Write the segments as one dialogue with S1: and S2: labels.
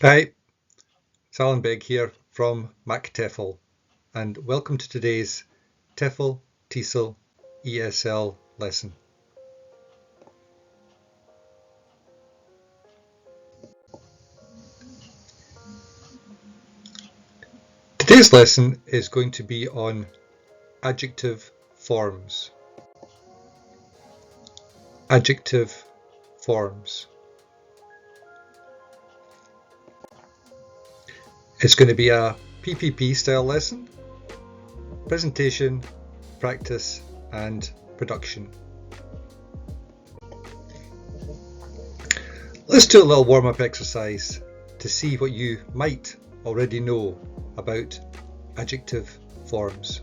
S1: Hi, it's Alan Begg here from TEFL, and welcome to today's TEFL, TESOL, ESL lesson. Today's lesson is going to be on adjective forms. Adjective forms. It's going to be a PPP style lesson, presentation, practice and production. Let's do a little warm-up exercise to see what you might already know about adjective forms.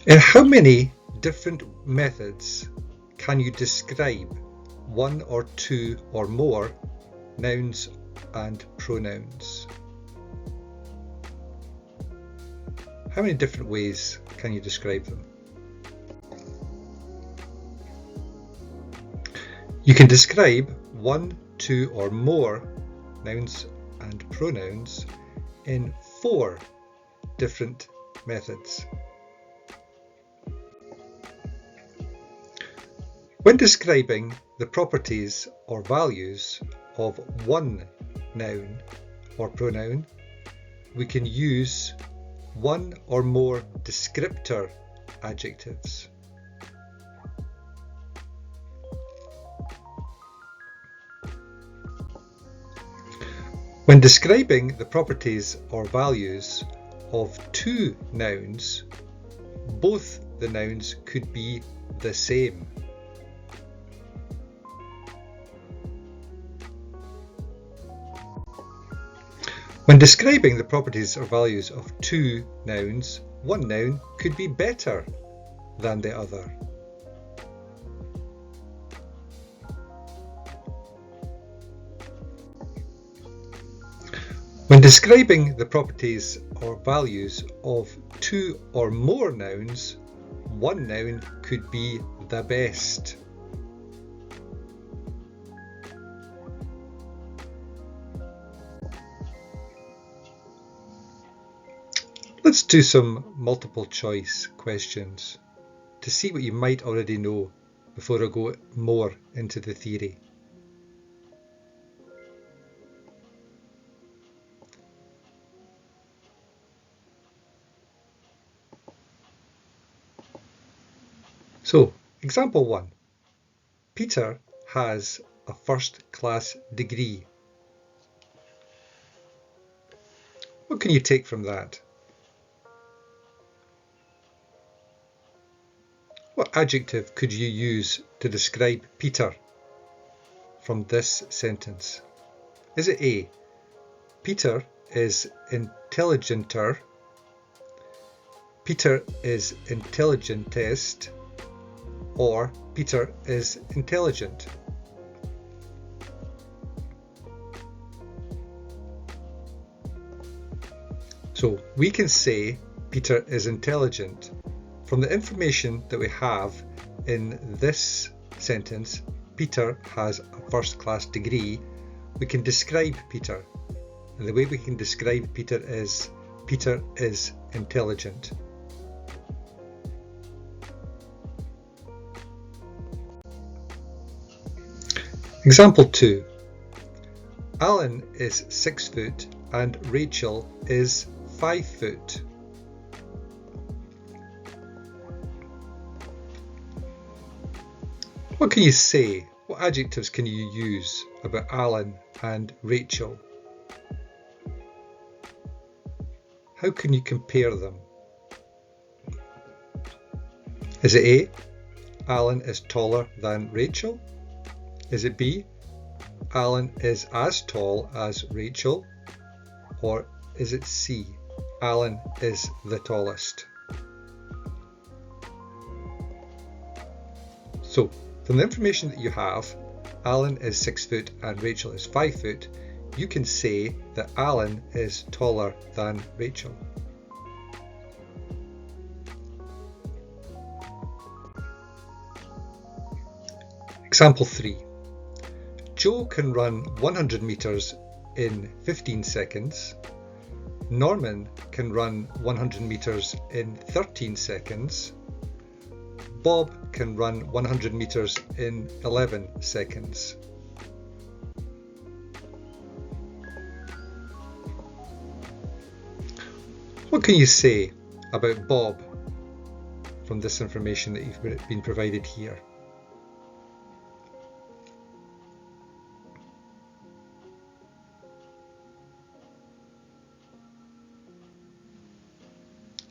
S1: In how many different methods can you describe one or two or more nouns and pronouns? How many different ways can you describe them? You can describe one, two or more nouns and pronouns in 4 different methods. When describing the properties or values of one noun or pronoun, we can use one or more descriptor adjectives. When describing the properties or values of 2 nouns, both the nouns could be the same. When describing the properties or values of 2 nouns, one noun could be better than the other. When describing the properties or values of 2 or more nouns, one noun could be the best. Let's do some multiple choice questions to see what you might already know before I go more into the theory. So, example 1. Peter has a first-class degree. What can you take from that? What adjective could you use to describe Peter from this sentence? Is it A, Peter is intelligenter, Peter is intelligentest, or Peter is intelligent? So we can say Peter is intelligent. From the information that we have in this sentence, Peter has a first-class degree, we can describe Peter. And the way we can describe Peter is intelligent. Example 2. Alan is 6 foot and Rachel is 5 foot. What can you say? What adjectives can you use about Alan and Rachel? How can you compare them? Is it A, Alan is taller than Rachel? Is it B, Alan is as tall as Rachel? Or is it C, Alan is the tallest? So, from the information that you have, Alan is 6 foot and Rachel is 5 foot, you can say that Alan is taller than Rachel. Example 3. Joe can run 100 meters in 15 seconds. Norman can run 100 meters in 13 seconds. Bob can run 100 meters in 11 seconds. What can you say about Bob from this information that you've been provided here?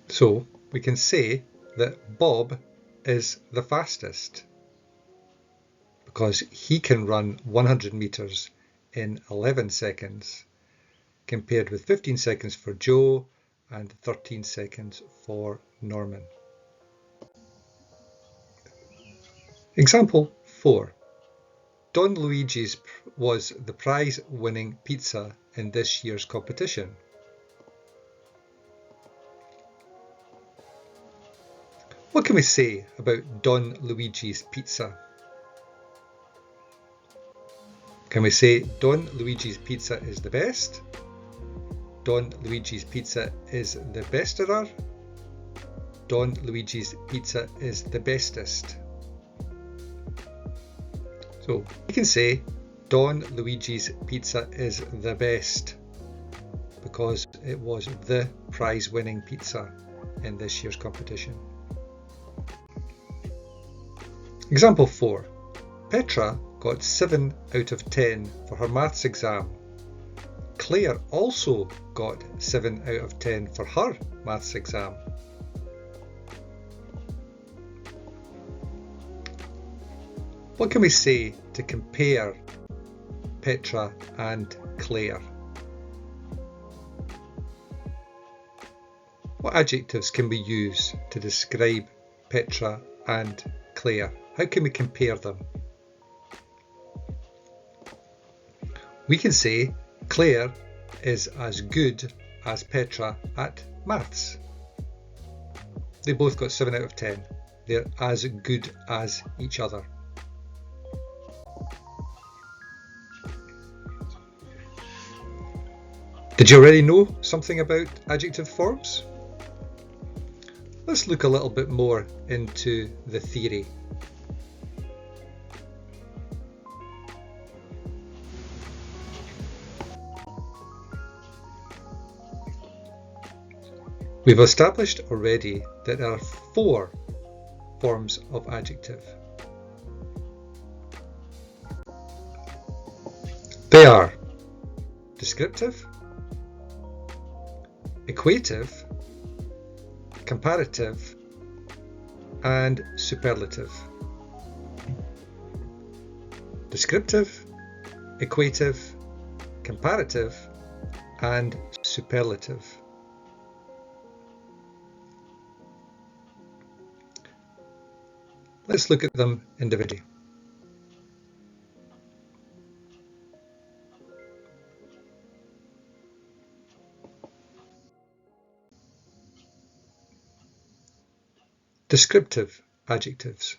S1: So we can say that Bob is the fastest because he can run 100 meters in 11 seconds compared with 15 seconds for Joe and 13 seconds for Norman. Example 4. Don Luigi's was the prize-winning pizza in this year's competition. What can we say about Don Luigi's pizza? Can we say Don Luigi's pizza is the best? Don Luigi's pizza is the besterer? Don Luigi's pizza is the bestest. So we can say Don Luigi's pizza is the best because it was the prize-winning pizza in this year's competition. Example 4. Petra got 7 out of 10 for her maths exam. Claire also got 7 out of 10 for her maths exam. What can we say to compare Petra and Claire? What adjectives can we use to describe Petra and Claire? How can we compare them? We can say Claire is as good as Petra at maths. They both got 7 out of 10. They're as good as each other. Did you already know something about adjective forms? Let's look a little bit more into the theory. We've established already that there are 4 forms of adjective. They are descriptive, equative, comparative, and superlative. Descriptive, equative, comparative, and superlative. Let's look at them individually. Descriptive adjectives.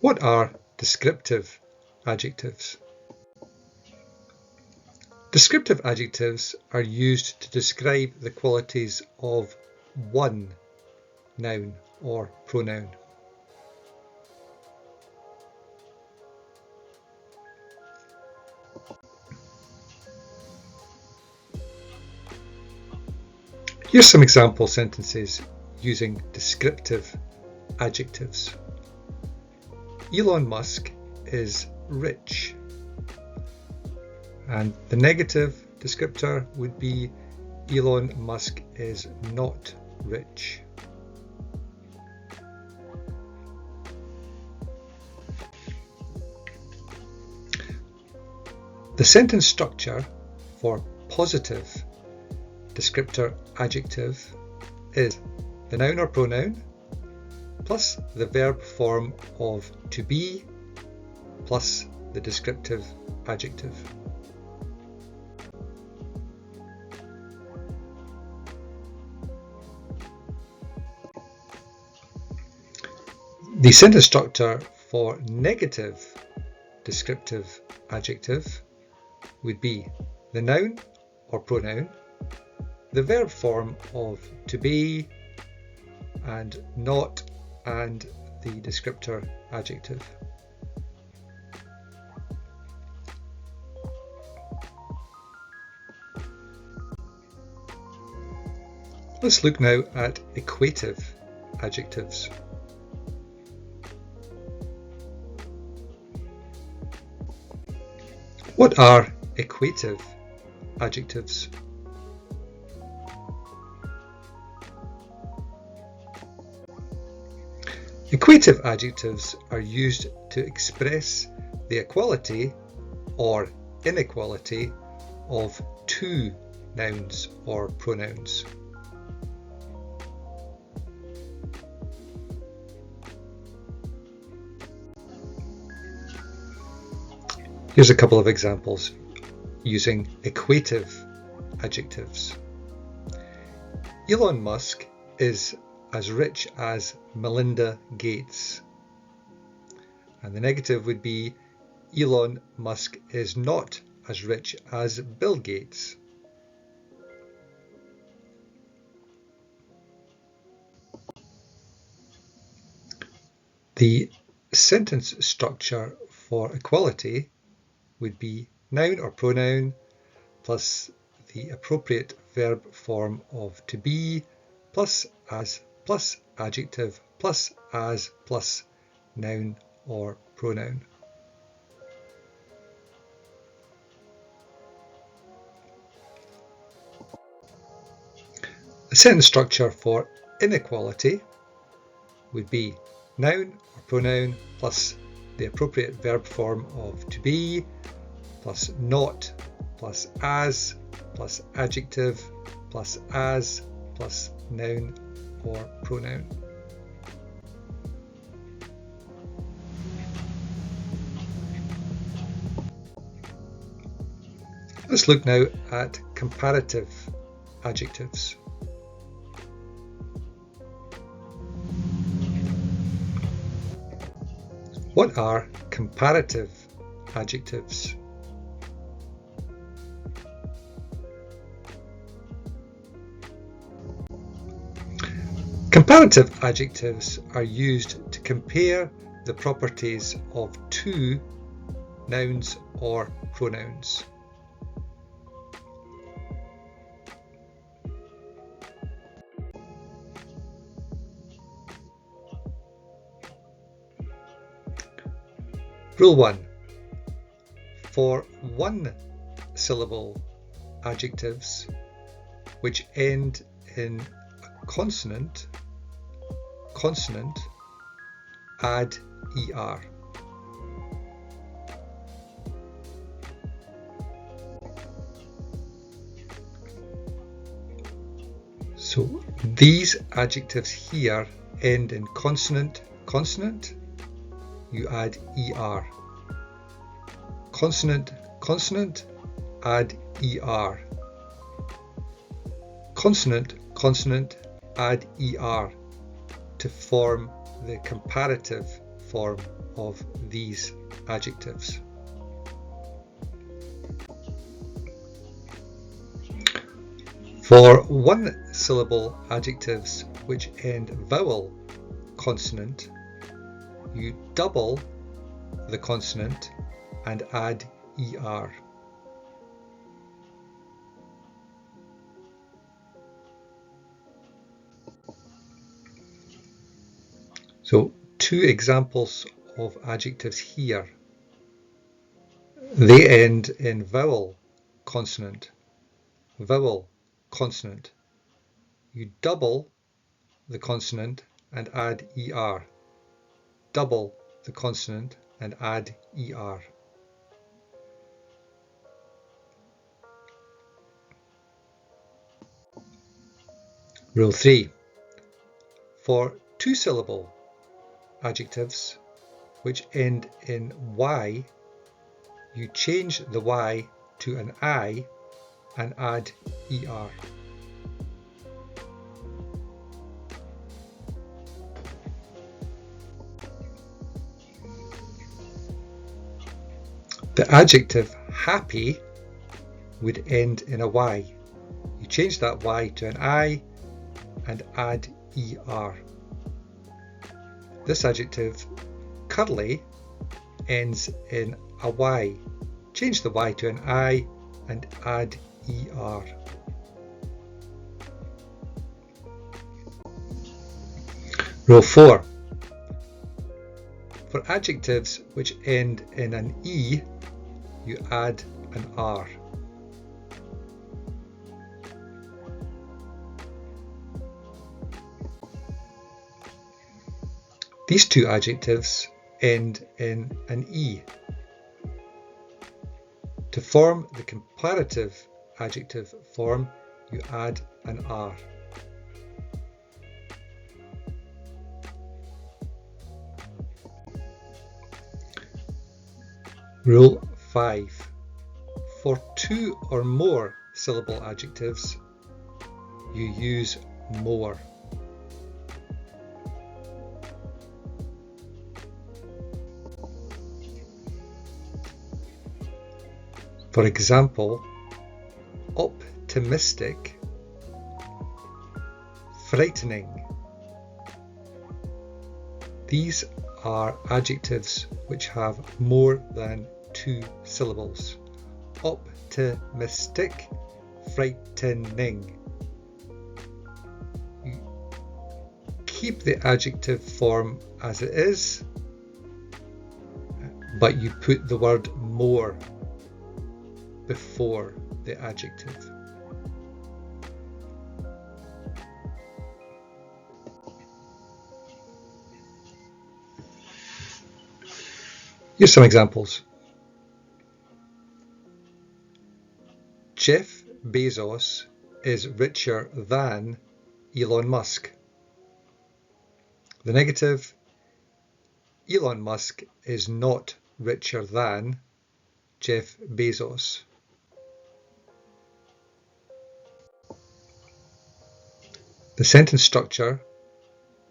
S1: What are descriptive adjectives? Descriptive adjectives are used to describe the qualities of one noun or pronoun. Here's some example sentences using descriptive adjectives. Elon Musk is rich. And the negative descriptor would be Elon Musk is not rich. The sentence structure for positive descriptor adjective is the noun or pronoun plus the verb form of to be plus the descriptive adjective. The sentence structure for negative descriptive adjective would be the noun or pronoun, the verb form of to be and not, and the descriptor adjective. Let's look now at equative adjectives. What are equative adjectives? Equative adjectives are used to express the equality or inequality of two nouns or pronouns. Here's a couple of examples using equative adjectives. Elon Musk is as rich as Melinda Gates. And the negative would be Elon Musk is not as rich as Bill Gates. The sentence structure for equality would be noun or pronoun plus the appropriate verb form of to be plus as plus adjective plus as plus noun or pronoun. The sentence structure for inequality would be noun or pronoun plus the appropriate verb form of to be plus not plus as plus adjective plus as plus noun or pronoun. Let's look now at comparative adjectives. What are comparative adjectives? Comparative adjectives are used to compare the properties of two nouns or pronouns. Rule 1. For one-syllable adjectives which end in a consonant, add er. So these adjectives here end in consonant, you add er. Consonant, add er. Consonant, add er to form the comparative form of these adjectives. For one-syllable adjectives which end vowel consonant, you double the consonant and add er. So two examples of adjectives here. They end in vowel consonant. You double the consonant and add er. Double the consonant and add er. Rule 3. For two-syllable adjectives which end in y, you change the y to an I and add er. The adjective happy would end in a Y. You change that Y to an I and add ER. This adjective cuddly ends in a Y. Change the Y to an I and add ER. Rule 4. For adjectives which end in an E, you add an R. These two adjectives end in an E. To form the comparative adjective form, you add an R. Rule 5. For two or more syllable adjectives, you use more. For example, optimistic, frightening. These are adjectives which have more than two syllables. Optimistic, frightening. You keep the adjective form as it is, but you put the word more before the adjective. Here's some examples. Jeff Bezos is richer than Elon Musk. The negative, Elon Musk is not richer than Jeff Bezos. The sentence structure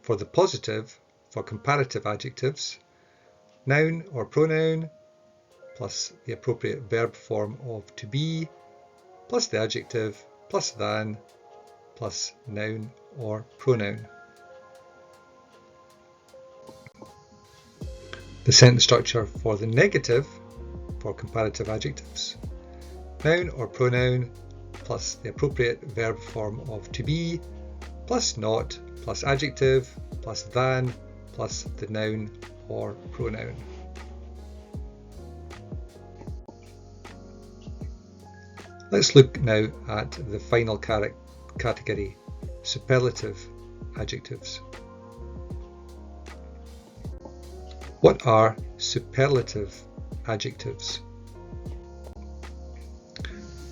S1: for the positive for comparative adjectives: noun or pronoun plus the appropriate verb form of to be plus the adjective plus than plus noun or pronoun. The sentence structure for the negative for comparative adjectives: noun or pronoun plus the appropriate verb form of to be plus not plus adjective plus than plus the noun or pronoun. Let's look now at the final category, superlative adjectives. What are superlative adjectives?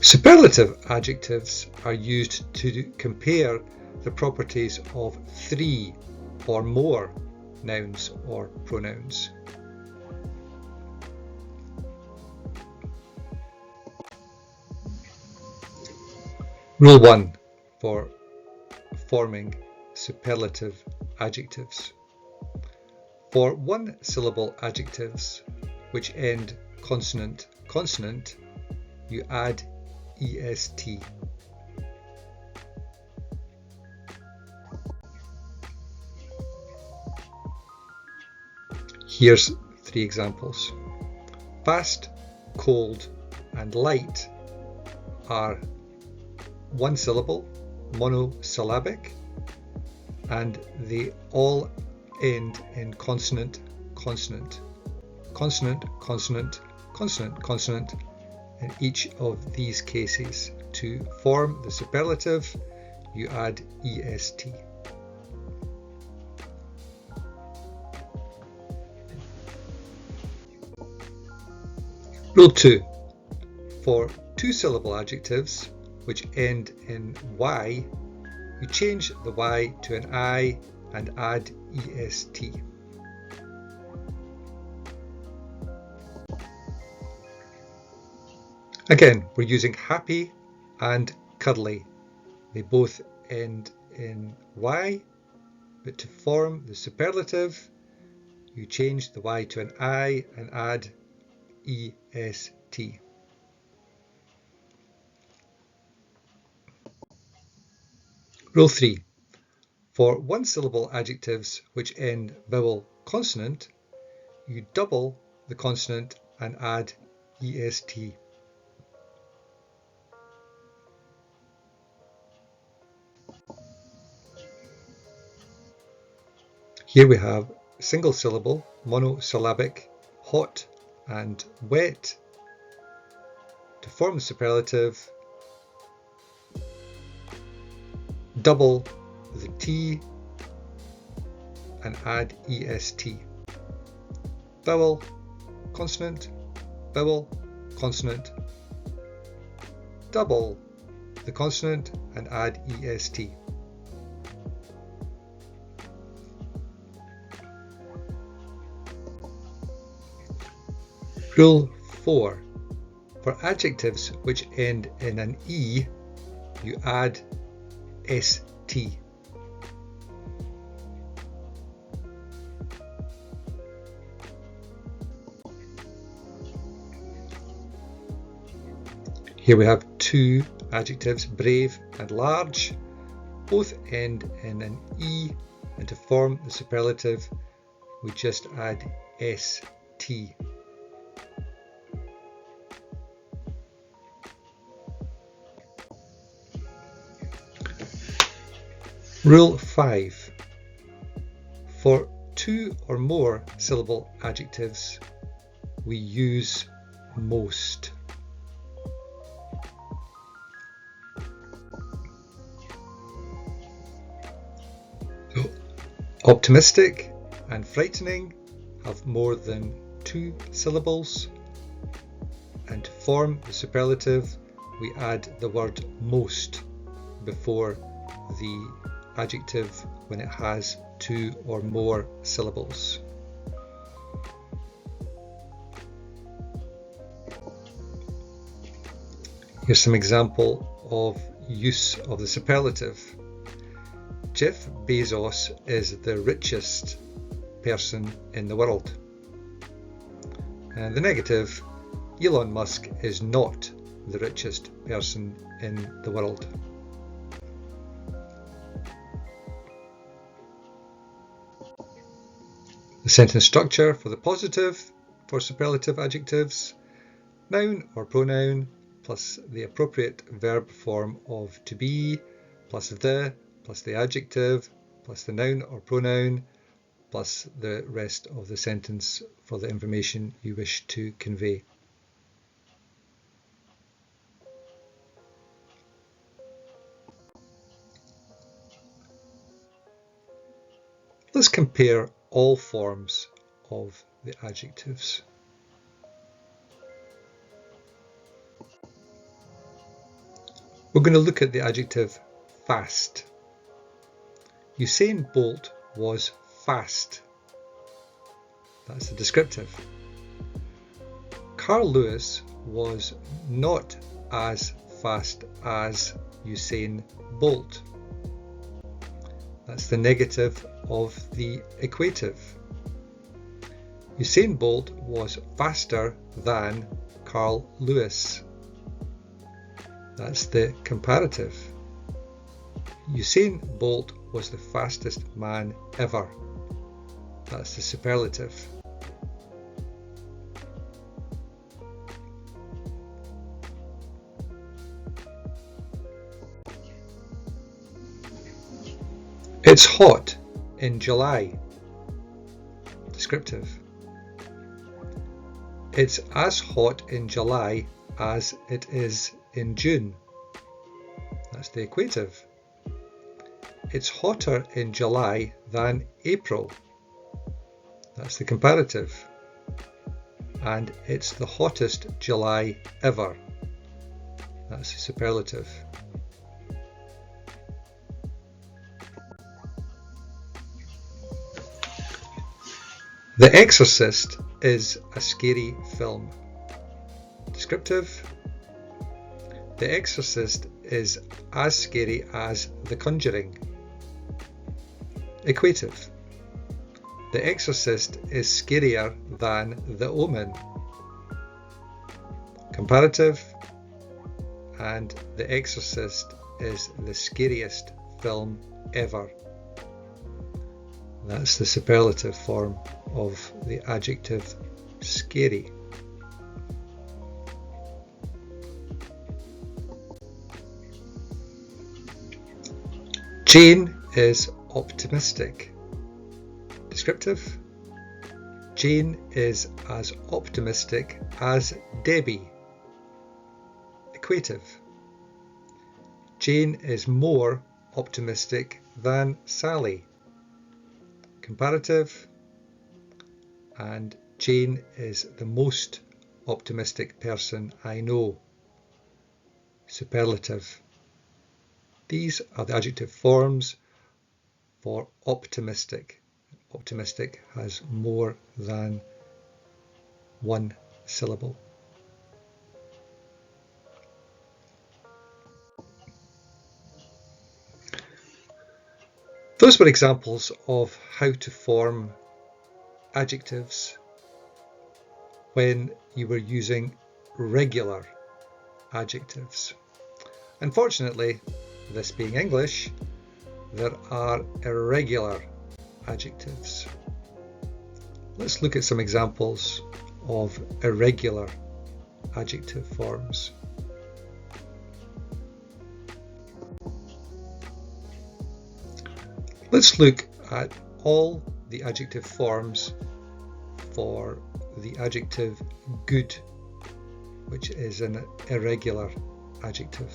S1: Superlative adjectives are used to compare the properties of three or more nouns or pronouns. Rule 1 for forming superlative adjectives. For one syllable adjectives which end consonant, you add est. Here's three examples. Fast, cold, and light are one syllable, monosyllabic, and they all end in consonant, consonant, consonant, consonant, consonant, consonant in each of these cases. To form the superlative, you add est. Rule 2. For two-syllable adjectives which end in y, you change the y to an I and add est. Again, we're using happy and cuddly. They both end in y, but to form the superlative, you change the y to an I and add est. Rule 3. For one-syllable adjectives which end vowel consonant, you double the consonant and add est. Here we have single syllable, monosyllabic, hot and wet. To form the superlative, double the T and add est. Vowel, consonant, vowel, consonant. Double the consonant and add est. Rule 4. For adjectives which end in an E, you add st. Here we have two adjectives, brave and large. Both end in an E, and to form the superlative, we just add st. Rule 5. For two or more syllable adjectives, we use most. So, optimistic and frightening have more than two syllables, and to form the superlative, we add the word most before the adjective when it has two or more syllables. Here's some example of use of the superlative. Jeff Bezos is the richest person in the world. And the negative, Elon Musk is not the richest person in the world. The sentence structure for the positive for superlative adjectives: noun or pronoun plus the appropriate verb form of to be plus the adjective plus the noun or pronoun plus the rest of the sentence for the information you wish to convey. Let's compare all forms of the adjectives. We're going to look at the adjective fast. Usain Bolt was fast. That's the descriptive. Carl Lewis was not as fast as Usain Bolt. That's the negative of the equative. Usain Bolt was faster than Carl Lewis. That's the comparative. Usain Bolt was the fastest man ever. That's the superlative. It's hot in July. Descriptive. It's as hot in July as it is in June. That's the equative. It's hotter in July than April. That's the comparative. And it's the hottest July ever. That's the superlative. The Exorcist is a scary film. Descriptive. The Exorcist is as scary as The Conjuring. Equative. The Exorcist is scarier than The Omen. comparative, and The Exorcist is the scariest film ever. That's the superlative form of the adjective scary. Jane is optimistic. Descriptive. Jane is as optimistic as Debbie. Equative. Jane is more optimistic than Sally. Comparative. And Jane is the most optimistic person I know. Superlative. These are the adjective forms for optimistic. Optimistic has more than one syllable. Those were examples of how to form adjectives when you were using regular adjectives. Unfortunately, this being English, there are irregular adjectives. Let's look at some examples of irregular adjective forms. Let's look at all the adjective forms for the adjective good, which is an irregular adjective.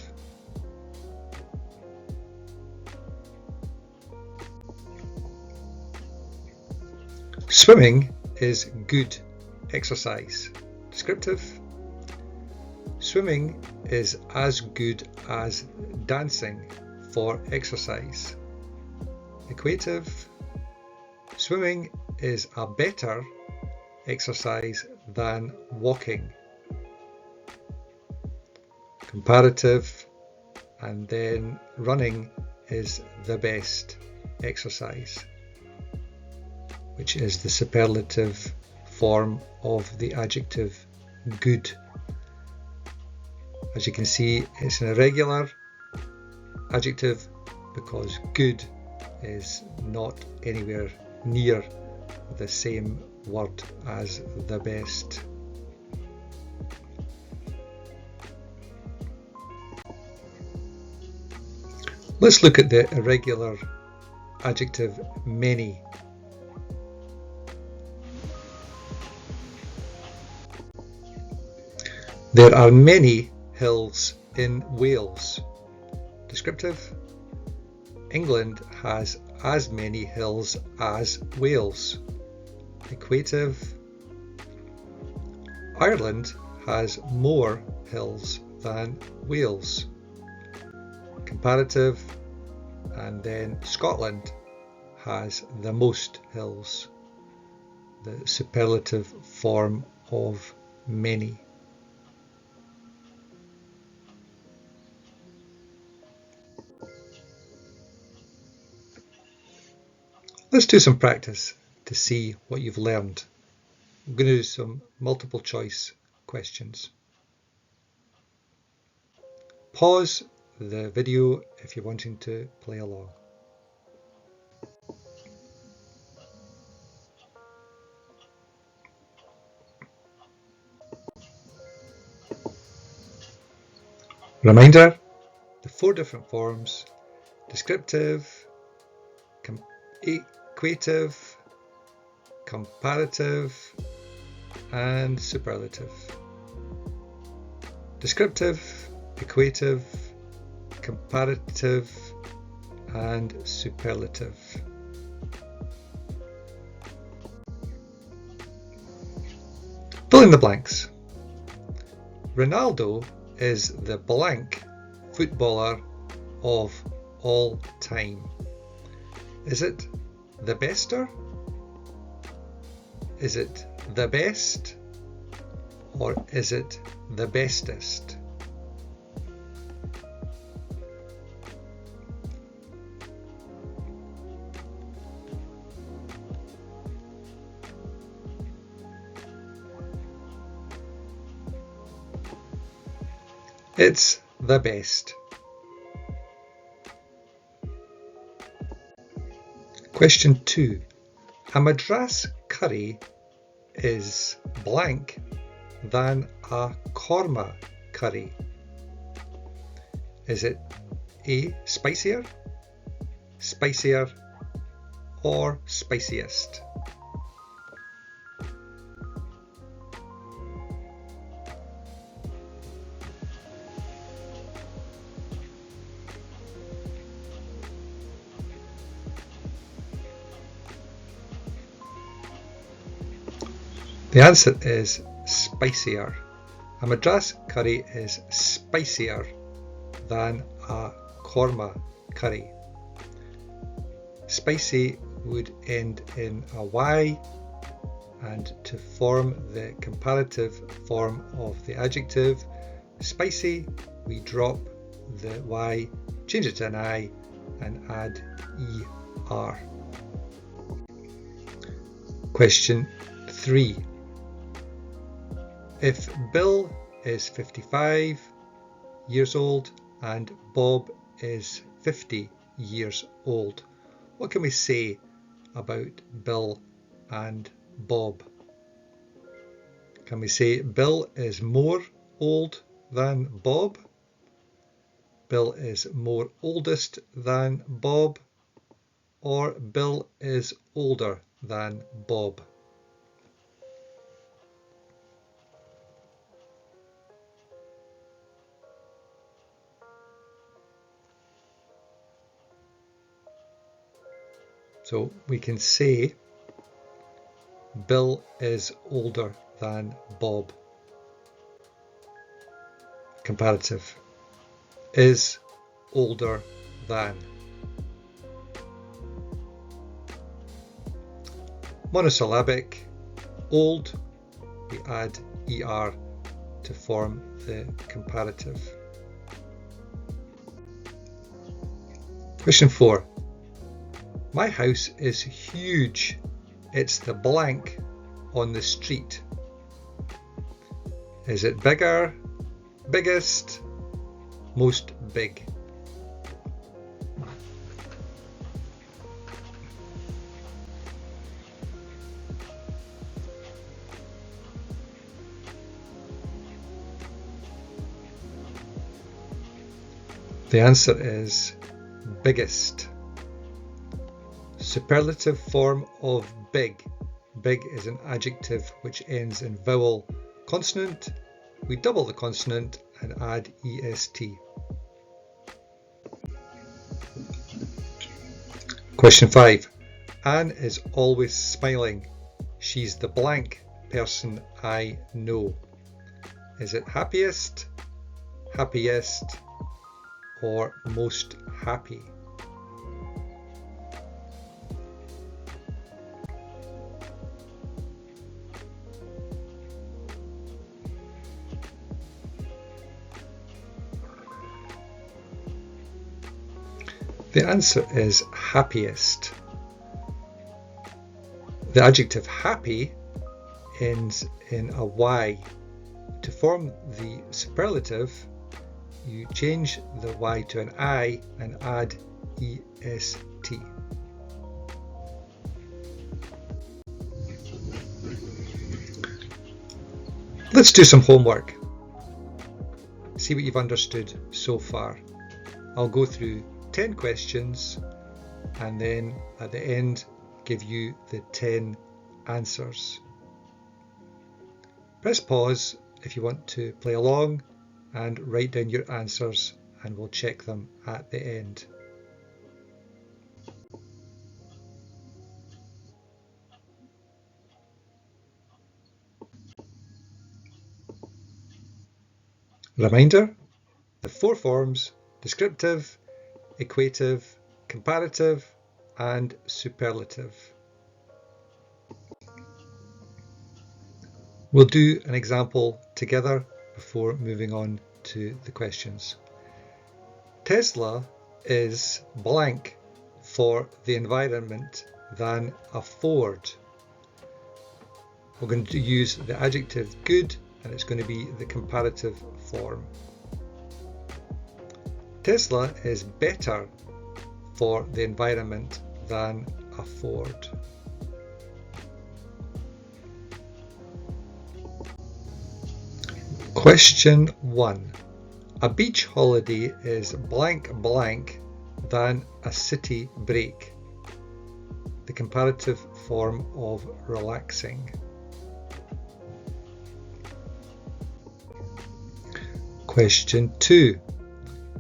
S1: Swimming is good exercise. Descriptive. Swimming is as good as dancing for exercise. Equative. Swimming is a better exercise than walking. Comparative. And then running is the best exercise, which is the superlative form of the adjective good. As you can see, it's an irregular adjective because good is not anywhere near the same word as the best. Let's look at the irregular adjective many. There are many hills in Wales. Descriptive. England has as many hills as Wales. Equative. Ireland has more hills than Wales. Comparative. And then Scotland has the most hills, the superlative form of many. Let's do some practice to see what you've learned. I'm going to do some multiple choice questions. Pause the video if you're wanting to play along. Reminder, the 4 different forms: descriptive, equative, comparative, and superlative. Descriptive, equative, comparative, and superlative. Fill in the blanks. Ronaldo is the blank footballer of all time. Is it the bester? Is it the best? Or is it the bestest? It's the best. Question 2. A Madras curry is blank than a korma curry. Is it A. Spicier, spicier, or spiciest? The answer is spicier. A Madras curry is spicier than a korma curry. Spicy would end in a Y, and to form the comparative form of the adjective spicy, we drop the Y, change it to an I, and add ER. Question 3. If Bill is 55 years old and Bob is 50 years old, what can we say about Bill and Bob? Can we say Bill is more old than Bob? Bill is more oldest than Bob? Or Bill is older than Bob? So we can say Bill is older than Bob. Comparative. Is older than. Monosyllabic. Old. We add ER to form the comparative. Question 4. My house is huge. It's the blank on the street. Is it bigger, biggest, most big? The answer is biggest. Superlative form of big. Big is an adjective which ends in vowel consonant. We double the consonant and add est. Question 5. Anne is always smiling. She's the blank person I know. Is it happiest, happiest, or most happy? The answer is happiest. The adjective happy ends in a Y. To form the superlative, you change the Y to an I and add est. Let's do some homework. See what you've understood so far. I'll go through 10 questions and then at the end give you the 10 answers. Press pause if you want to play along and write down your answers, and we'll check them at the end. Reminder, the 4 forms: descriptive, equative, comparative, and superlative. We'll do an example together before moving on to the questions. Tesla is blank for the environment than a Ford. We're going to use the adjective good, and it's going to be the comparative form. Tesla is better for the environment than a Ford. Question 1. A beach holiday is blank blank than a city break. The comparative form of relaxing. Question 2.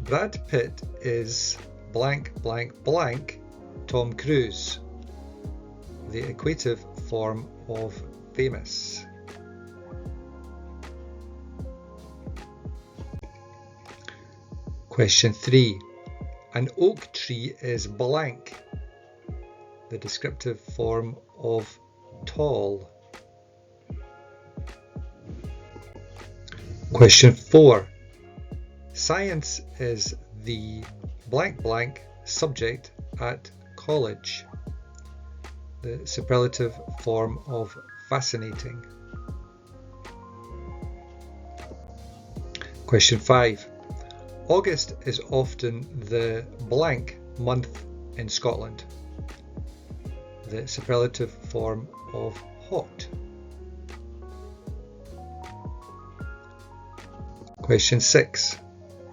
S1: Brad Pitt is blank blank blank Tom Cruise. The equative form of famous. Question 3. An oak tree is blank. The descriptive form of tall. Question 4. Science is the blank blank subject at college. The superlative form of fascinating. Question 5. August is often the blank month in Scotland. The superlative form of hot. Question 6.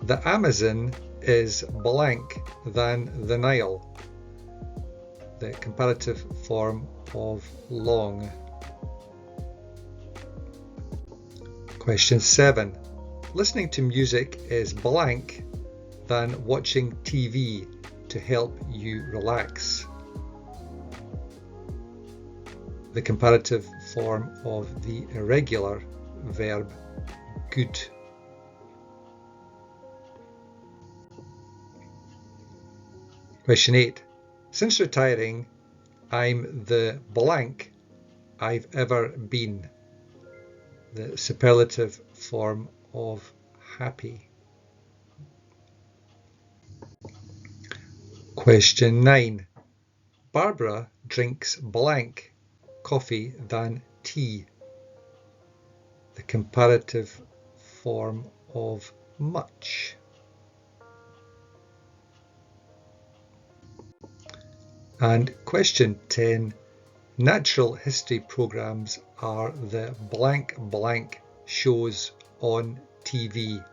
S1: The Amazon is blank than the Nile. The comparative form of long. Question 7. Listening to music is blank than watching TV to help you relax. The comparative form of the irregular verb good. Question 8. Since retiring, I'm the blank I've ever been. The superlative form of happy. Question 9. Barbara drinks blank coffee than tea. The comparative form of much. And question 10. Natural history programs are the blank blank shows on TV,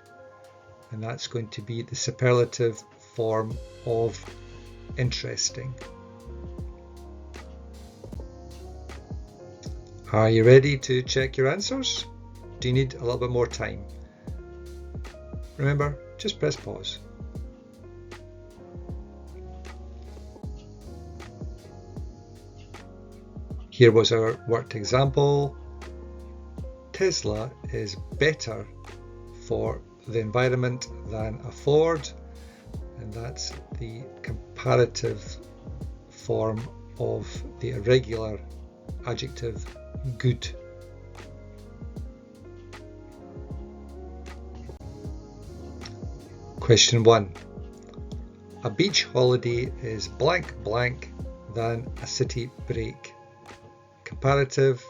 S1: and that's going to be the superlative form of interesting. Are you ready to check your answers? Do you need a little bit more time? Remember, just press pause. Here was our worked example. Tesla is better for the environment than a Ford, and that's the comparative form of the irregular adjective good. Question 1. A beach holiday is blank blank than a city break. Comparative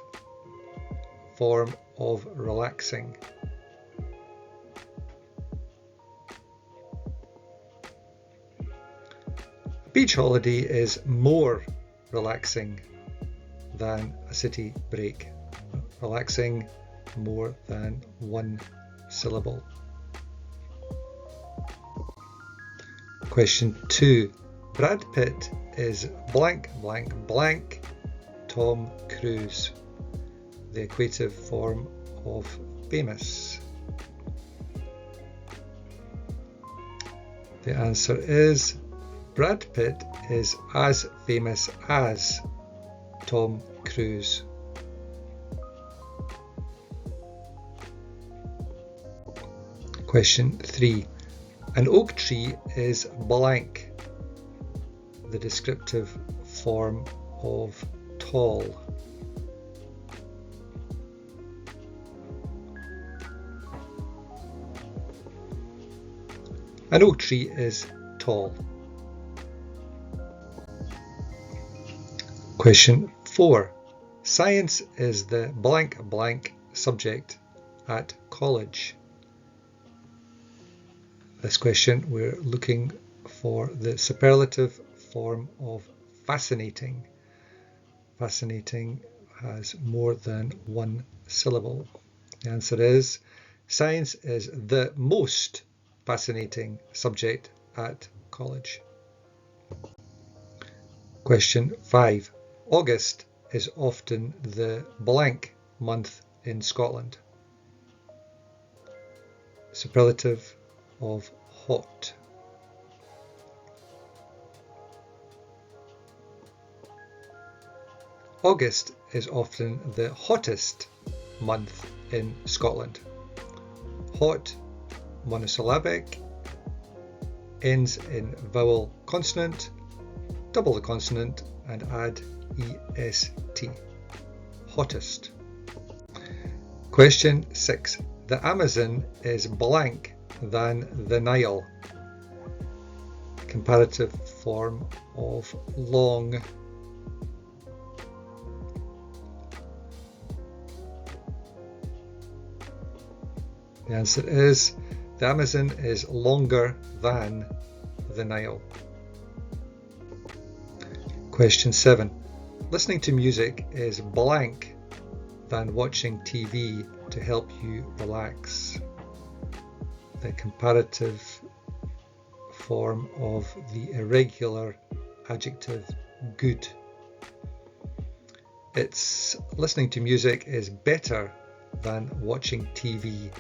S1: form of relaxing. A beach holiday is more relaxing than a city break. Relaxing, more than one syllable. Question 2. Brad Pitt is blank blank blank Tom Cruise. The equative form of famous. The answer is Brad Pitt is as famous as Tom Cruise. Question 3. An oak tree is blank. The descriptive form of tall. An oak tree is tall. Question 4. Science is the blank blank subject at college. this question, we're looking for the superlative form of fascinating. Fascinating has more than one syllable. The answer is science is the most fascinating subject at college. Question 5. August is often the blank month in Scotland. Superlative of hot. August is often the hottest month in Scotland. Hot, monosyllabic, ends in vowel consonant, double the consonant and add est. Hottest. Question 6. The Amazon is blank than the Nile. Comparative form of long. The answer is the Amazon is longer than the Nile. Question 7. Listening to music is blank than watching TV to help you relax. The comparative form of the irregular adjective good. It's listening to music is better than watching TV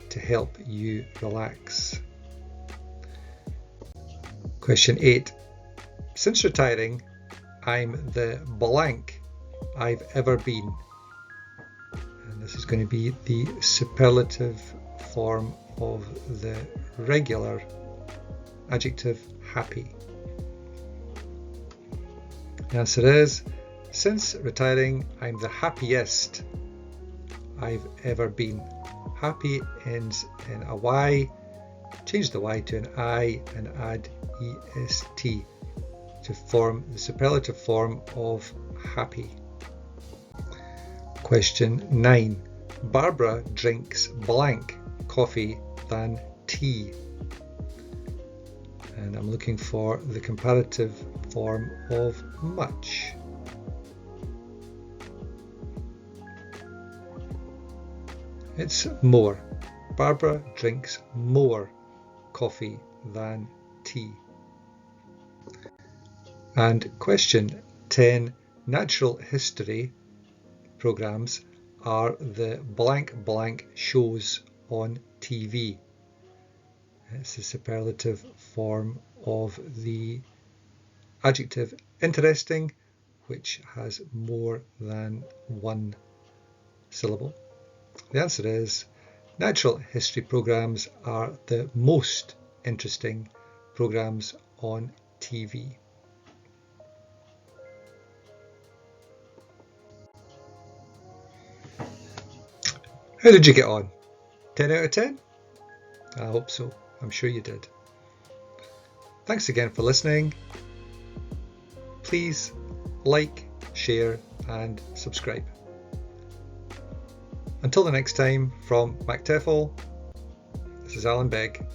S1: to help you relax. Question 8. Since retiring, I'm the blank I've ever been. And this is going to be the superlative form of the regular adjective happy. The answer is, since retiring, I'm the happiest I've ever been. Happy ends in a Y. Change the Y to an I and add est to form the superlative form of happy. Question 9. Barbara drinks blank coffee than tea. And I'm looking for the comparative form of much. It's more. Barbara drinks more coffee than tea. And question 10. Natural history programs are the blank blank shows on TV. It's the superlative form of the adjective interesting, which has more than one syllable. The answer is natural history programs are the most interesting programs on TV. How did you get on? 10 out of 10? I hope so. I'm sure you did. Thanks again for listening. Please like, share and subscribe. Until the next time, from TEFL, this is Alan Begg.